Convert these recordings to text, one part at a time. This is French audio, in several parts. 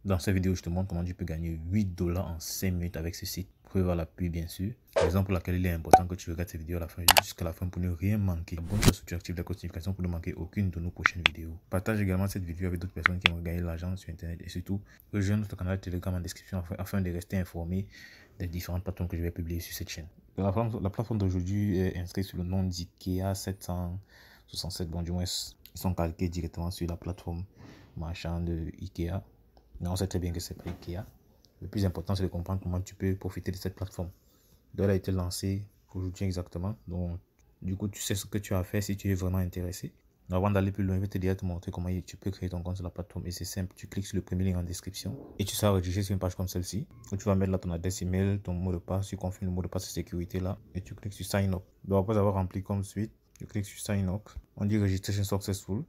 Dans cette vidéo, je te montre comment tu peux gagner 8 $ en 5 minutes avec ce site. Vous pouvez voir la pub bien sûr. Raison pour laquelle il est important que tu regardes cette vidéo à la fin, jusqu'à la fin pour ne rien manquer. Abonne-toi si tu actives la notification pour ne manquer aucune de nos prochaines vidéos. Partage également cette vidéo avec d'autres personnes qui aimeraient gagner de l'argent sur internet et surtout rejoins notre canal Telegram en description afin de rester informé des différentes plateformes que je vais publier sur cette chaîne. La plateforme d'aujourd'hui est inscrite sur le nom d'IKEA 767. Bon, du moins, ils sont calqués directement sur la plateforme marchande de IKEA. Mais on sait très bien que c'est pas IKEA. Le plus important, c'est de comprendre comment tu peux profiter de cette plateforme. Donc, elle a été lancée aujourd'hui exactement. Donc, du coup, tu sais ce que tu as à faire si tu es vraiment intéressé. Avant d'aller plus loin, je vais te déjà te montrer comment tu peux créer ton compte sur la plateforme. Et c'est simple, tu cliques sur le premier lien en description et tu seras redirigé sur une page comme celle-ci où tu vas mettre là ton adresse email, ton mot de passe, tu confirmes le mot de passe de sécurité là et tu cliques sur Sign Up. Donc, après avoir rempli comme suite, tu cliques sur Sign Up. On dit Registration Successful.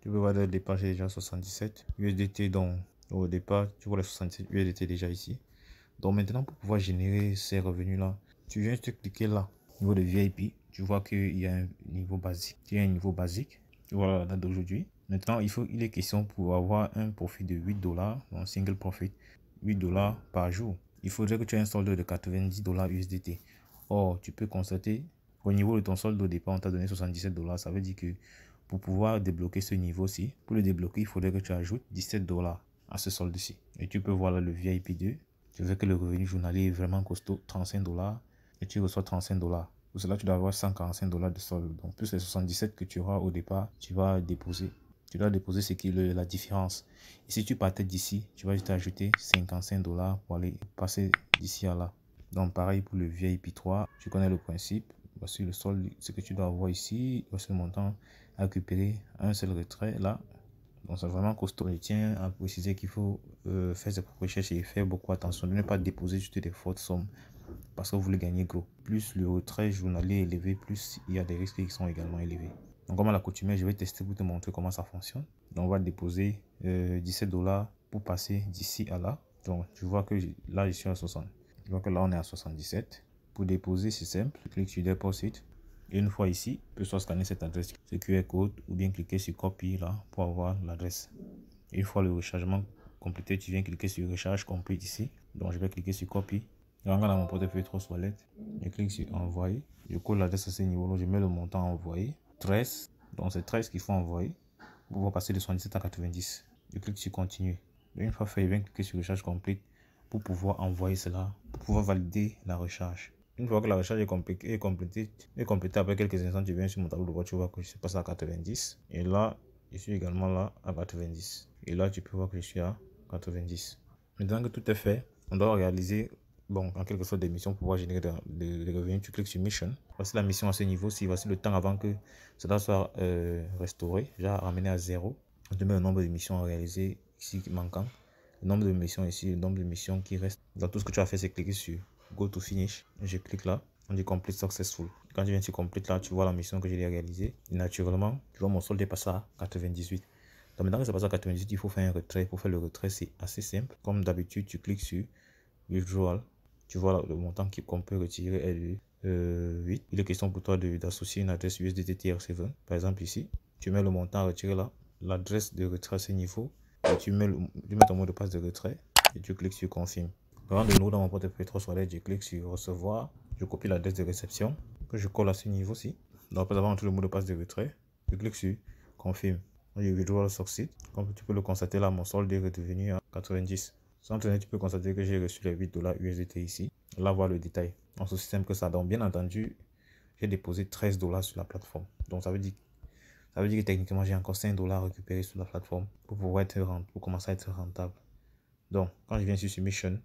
Tu peux voir le départ, j'ai déjà 77 USDT. Donc, au départ, tu vois les 67 USDT déjà ici. Donc, maintenant, pour pouvoir générer ces revenus-là, tu viens juste cliquer là, au niveau de VIP. Tu vois qu'il y a un niveau basique. Tu as un niveau basique. Tu vois la date d'aujourd'hui. Maintenant, il est question pour avoir un profit de 8 $, donc single profit, 8 $ par jour. Il faudrait que tu aies un solde de 90 $ USDT. Or, tu peux constater au niveau de ton solde au départ, on t'a donné 77 $. Ça veut dire que pour pouvoir débloquer ce niveau-ci, pour le débloquer, il faudrait que tu ajoutes 17 $ à ce solde-ci. Et tu peux voir là le VIP 2. Tu veux que le revenu journalier est vraiment costaud, 35 $ et tu reçois 35 $. Pour cela, tu dois avoir 145 $ de solde. Donc, plus les 77 que tu auras au départ, tu vas déposer. Tu dois déposer ce qui est la différence. Et si tu partais d'ici, tu vas juste ajouter 55 $ pour aller passer d'ici à là. Donc, pareil pour le VIP 3, tu connais le principe. Voici le solde, ce que tu dois avoir ici. Voici le montant à récupérer, un seul retrait là. Donc c'est vraiment costaud. Je tiens à préciser qu'il faut faire ses propres recherches et faire beaucoup attention. Ne pas déposer juste des fortes sommes parce que vous voulez gagner gros. Plus le retrait journalier est élevé, plus il y a des risques qui sont également élevés. Donc comme à l'accoutumée, je vais tester pour te montrer comment ça fonctionne. Donc on va déposer 17 $ pour passer d'ici à là. Donc tu vois que là je suis à 60. Tu vois que là on est à 77. Pour déposer c'est simple. Je clique sur Deposit. Et une fois ici, tu peux soit scanner cette adresse, ce QR code, ou bien cliquer sur Copy là pour avoir l'adresse. Une fois le rechargement complété, tu viens cliquer sur Recharge complet ici. Donc je vais cliquer sur Copy. Je rentre dans mon portefeuille 3 toilettes. Je clique sur Envoyer. Je colle l'adresse à ce niveau-là. Je mets le montant envoyé. 13. Donc c'est 13 qu'il faut envoyer pour pouvoir passer de 77 à 90. Je clique sur Continuer. Une fois fait, je viens cliquer sur Recharge complet pour pouvoir envoyer cela, pour pouvoir valider la recharge. Une fois que la recharge est complétée après quelques instants, tu viens sur mon tableau de bord, tu vois que je suis passé à 90. Et là, je suis également là à 90. Et là, tu peux voir que je suis à 90. Maintenant que tout est fait, on doit réaliser, bon, en quelque sorte des missions pour pouvoir générer des revenus. Tu cliques sur Mission. Voici la mission à ce niveau-ci. Voici le temps avant que cela soit restauré, déjà ramené à 0. On te met le nombre de missions à réaliser ici manquant. Le nombre de missions ici, le nombre de missions qui restent. Dans tout ce que tu as fait, c'est cliquer sur Go to Finish. Je clique là. On dit Complete Successful. Quand tu viens sur Complete là, tu vois la mission que j'ai réalisée. Et naturellement, tu vois mon solde est passé à 98. Donc maintenant que ça passe à 98, il faut faire un retrait. Pour faire le retrait, c'est assez simple. Comme d'habitude, tu cliques sur Withdrawal. Tu vois là, le montant qu'on peut retirer est de 8. Il est question pour toi d'associer une adresse USDT TR7. Par exemple ici, tu mets le montant à retirer là, l'adresse de retrait à ce niveau. Et tu mets ton mot de passe de retrait et tu cliques sur Confirme. Je rentre de nouveau dans mon portefeuille 3 toilettes, je clique sur Recevoir. Je copie l'adresse de réception que je colle à ce niveau-ci. Donc après avoir entré le mot de passe de retrait, je clique sur Confirme. Je withdraw succeed. Comme tu peux le constater là, mon solde est redevenu à 90. Sans tenir, tu peux constater que j'ai reçu les 8 $ USDT ici. Là, voir le détail. Donc, c'est aussi simple que ça. Donc, bien entendu, j'ai déposé 13 $ sur la plateforme. Donc, ça veut dire que techniquement, j'ai encore 5 $ à récupérer sur la plateforme pour pouvoir pour commencer à être rentable. Donc, quand je viens sur Submission,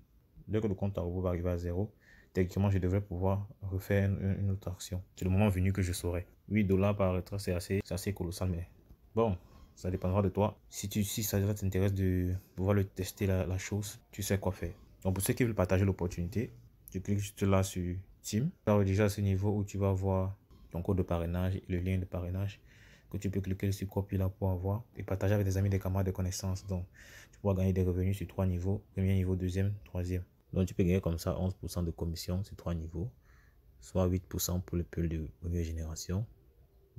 dès que le compte à rebours va arriver à 0, techniquement, je devrais pouvoir refaire une autre action. C'est le moment venu que je saurai. 8 $ par retrait, c'est assez colossal, mais bon, ça dépendra de toi. Si ça t'intéresse de pouvoir le tester la chose, tu sais quoi faire. Donc, pour ceux qui veulent partager l'opportunité, tu cliques juste là sur Team. Tu as déjà ce niveau où tu vas voir ton code de parrainage et le lien de parrainage que tu peux cliquer sur Copy là pour avoir et partager avec des amis, des camarades, des connaissances. Donc, tu pourras gagner des revenus sur 3 niveaux. Premier niveau, deuxième, troisième. Donc, tu peux gagner comme ça 11% de commission sur 3 niveaux, soit 8% pour le pôle de génération,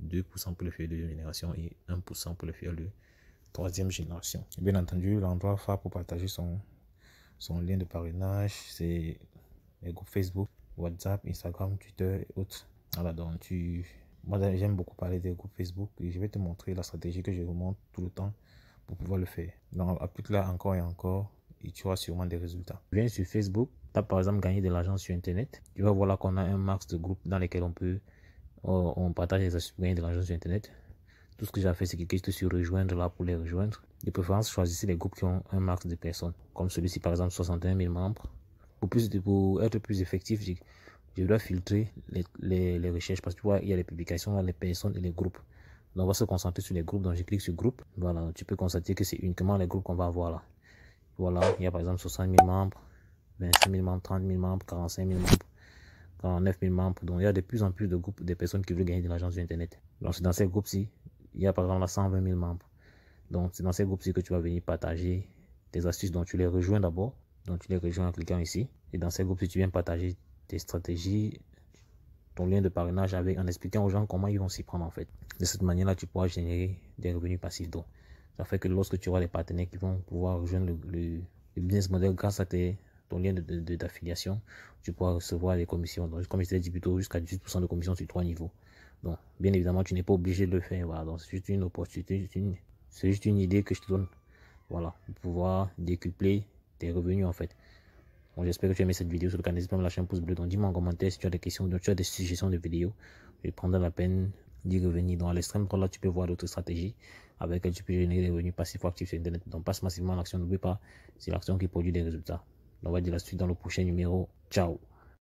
2% pour le fil de génération et 1% pour le fil de troisième génération. Et bien entendu, l'endroit phare pour partager son lien de parrainage, c'est les groupes Facebook, WhatsApp, Instagram, Twitter et autres. Voilà, donc moi j'aime beaucoup parler des groupes Facebook et je vais te montrer la stratégie que je remonte tout le temps pour pouvoir le faire. Donc applique-la encore et encore et tu auras sûrement des résultats. Viens sur Facebook, tape par exemple gagner de l'argent sur Internet. Tu vas voir là qu'on a un max de groupes dans lesquels on partage les astuces pour gagner de l'argent sur Internet. Tout ce que j'ai fait, c'est cliquer juste sur rejoindre là pour les rejoindre. De préférence, choisissez les groupes qui ont un max de personnes. Comme celui-ci, par exemple, 61 000 membres. Pour être plus effectif, je dois filtrer les recherches parce que tu vois, il y a les publications, les personnes et les groupes. Donc, on va se concentrer sur les groupes. Donc, je clique sur groupe. Voilà, tu peux constater que c'est uniquement les groupes qu'on va avoir là. Voilà, il y a par exemple 60 000 membres, 25 000 membres, 30 000 membres, 45 000 membres, 49 000 membres. Donc, il y a de plus en plus de groupes de personnes qui veulent gagner de l'argent sur Internet. Donc, c'est dans ces groupes-ci. Il y a par exemple là 120 000 membres. Donc, c'est dans ces groupes-ci que tu vas venir partager tes astuces. Donc, tu les rejoins d'abord. Donc, tu les rejoins en cliquant ici. Et dans ces groupes-ci, tu viens partager tes stratégies, ton lien de parrainage en expliquant aux gens comment ils vont s'y prendre en fait. De cette manière-là, tu pourras générer des revenus passifs. Donc, ça fait que lorsque tu auras des partenaires qui vont pouvoir rejoindre le business model grâce à ton lien d'affiliation, tu pourras recevoir des commissions. Donc, comme je t'ai dit plus tôt, jusqu'à 18% de commission sur 3 niveaux. Donc, bien évidemment, tu n'es pas obligé de le faire. Voilà. Donc, c'est juste une opportunité, c'est juste une idée que je te donne. Voilà, pour pouvoir décupler tes revenus en fait. Bon, j'espère que tu as aimé cette vidéo. Sur le canal, n'hésite pas à me lâcher un pouce bleu. Donc, dis-moi en commentaire si tu as des questions, donc tu as des suggestions de vidéos. Je prendrai la peine d'y revenir. Donc, à l'extrême droite, là, tu peux voir d'autres stratégies avec lesquelles tu peux générer des revenus passifs ou actifs sur Internet. Donc, passe massivement à l'action. N'oublie pas, c'est l'action qui produit des résultats. Donc, on va dire la suite dans le prochain numéro. Ciao.